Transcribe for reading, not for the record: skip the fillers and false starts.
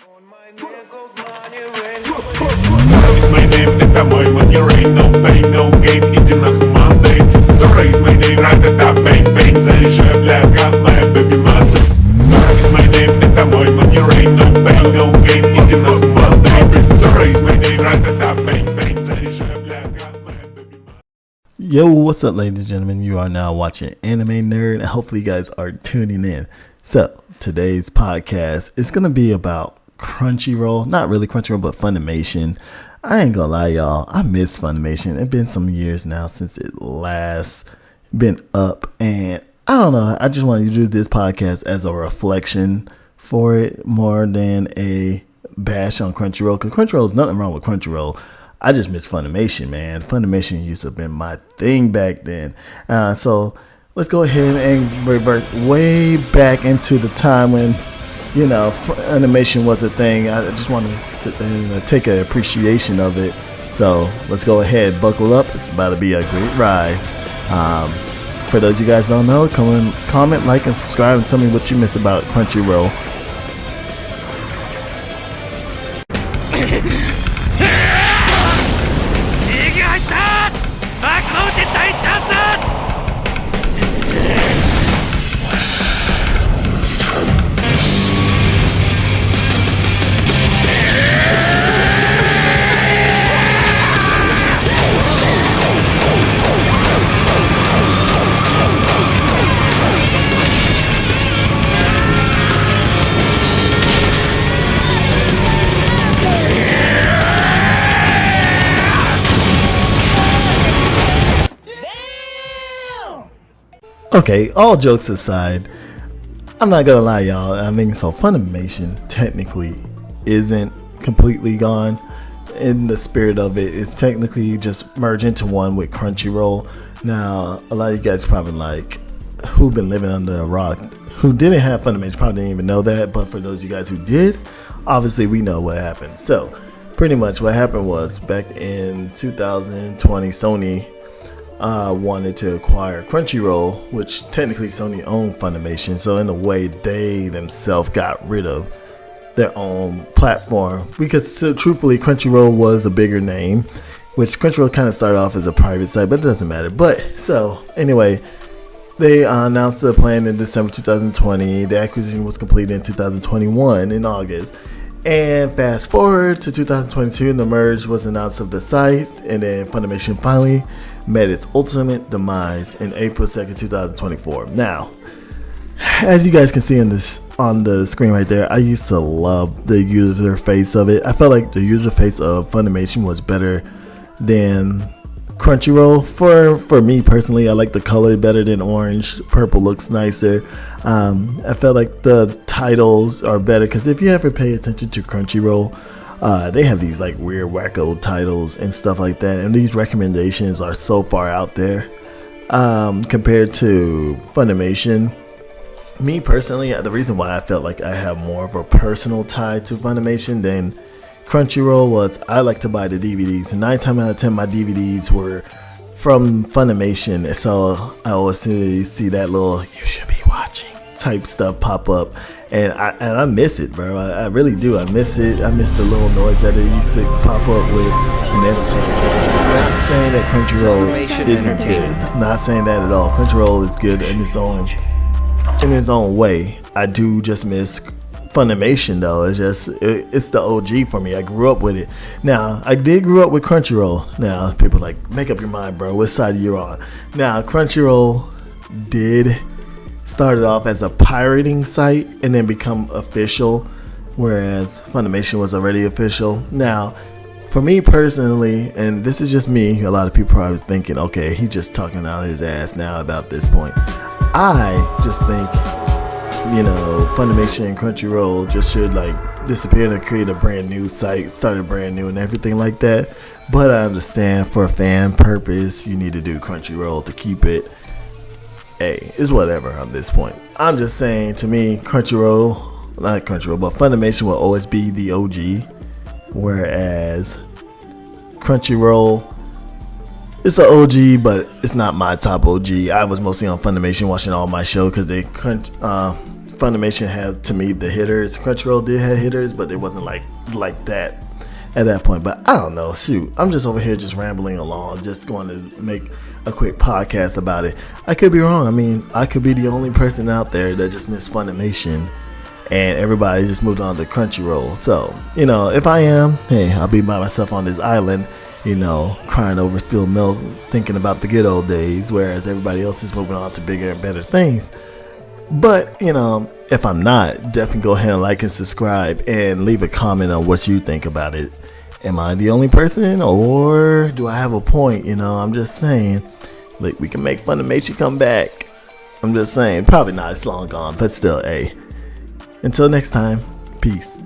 It's my name, это мой money rain, no pain, no gain, иди нахуй Monday. The raise my name, ра-та-та, bang, bang, заряжаю бля, как моя baby mother. It's my name, это мой money rain, no pain, no gain, иди нахуй Monday. The raise my name, ра-та-та, bang, bang, заряжаю бля, как моя baby mother. Yo, what's up, ladies and gentlemen? You are now watching Anime Nerd, and hopefully you guys are tuning in. So, today's podcast is going to be about Crunchyroll. Not really Crunchyroll, but Funimation. I ain't gonna lie, y'all. I miss Funimation. It's been some years now since it last been up, and I don't know. I just wanted to do this podcast as a reflection for it more than a bash on Crunchyroll, because Crunchyroll is nothing wrong with Crunchyroll. I just miss Funimation, man. Funimation used to have been my thing back then. So let's go ahead and revert way back into the time when, you know, animation was a thing. I just want to sit there and take an appreciation of it. So let's go ahead, buckle up. It's about to be a great ride. For those of you guys don't know, comment, like, and subscribe, and tell me what you miss about Crunchyroll. Okay, all jokes aside, I'm not gonna lie, y'all. I mean, so Funimation technically isn't completely gone. In the spirit of it, it's technically just merged into one with Crunchyroll. Now, a lot of you guys probably like, who've been living under a rock, who didn't have Funimation, probably didn't even know that. But for those of you guys who did, obviously we know what happened. So, pretty much what happened was back in 2020, Sony wanted to acquire Crunchyroll, which technically Sony owned Funimation. So in a way, they themselves got rid of their own platform, because truthfully, Crunchyroll was a bigger name, which Crunchyroll kind of started off as a private site, but it doesn't matter. But so anyway, they announced the plan in December 2020. The acquisition was completed in 2021 in August. And fast forward to 2022, the merge was announced of the site, and then Funimation finally met its ultimate demise in April 2nd, 2024. Now, as you guys can see on the screen right there, I used to love the user face of it. I felt like the user face of Funimation was better than Crunchyroll. For me personally, I like the color better than orange. Purple looks nicer. I felt like the titles are better, because if you ever pay attention to Crunchyroll, they have these like weird wacko titles and stuff like that, and these recommendations are so far out there compared to Funimation. Me personally, the reason why I felt like I have more of a personal tie to Funimation than Crunchyroll was I like to buy the DVDs, and 9 times out of 10 my DVDs were from Funimation, and so I always see that little "you should be watching" type stuff pop up, and I miss it, bro. I really do. I miss it. I miss the little noise that it used to pop up with and everything. Not saying that Crunchyroll isn't good. Not saying that at all. Crunchyroll is good in its own way. I do just miss Funimation though. It's the OG for me. I grew up with it. Now, I did grow up with Crunchyroll. Now, people are like, make up your mind, bro. What side you're on? Now, Crunchyroll did started off as a pirating site and then become official, whereas Funimation was already official. Now, for me personally, and this is just me, a lot of people probably thinking, okay, he's just talking out his ass now about this point. I just think, Funimation and Crunchyroll just should like disappear and create a brand new site, start a brand new and everything like that. But I understand for a fan purpose, you need to do Crunchyroll to keep it. Hey, it's whatever on this point. I'm just saying, to me, not Crunchyroll, but Funimation will always be the OG, whereas Crunchyroll, it's an OG, but it's not my top OG. I was mostly on Funimation watching all my shows because Funimation had, to me, the hitters. Crunchyroll did have hitters, but it wasn't like that at that point. But I don't know. Shoot, I'm just over here just rambling along, just going to make a quick podcast about it. I could be wrong. I mean, I could be the only person out there that just missed Funimation, and everybody just moved on to Crunchyroll. So, you know, if I am, hey, I'll be by myself on this island, you know, crying over spilled milk, thinking about the good old days, whereas everybody else is moving on to bigger and better things. But, you know, if I'm not, definitely go ahead and like and subscribe and leave a comment on what you think about it. Am I the only person, or do I have a point? You know, I'm just saying, like, we can make Funimation come back. I'm just saying, probably not, it's long gone, but still, hey. Until next time, peace.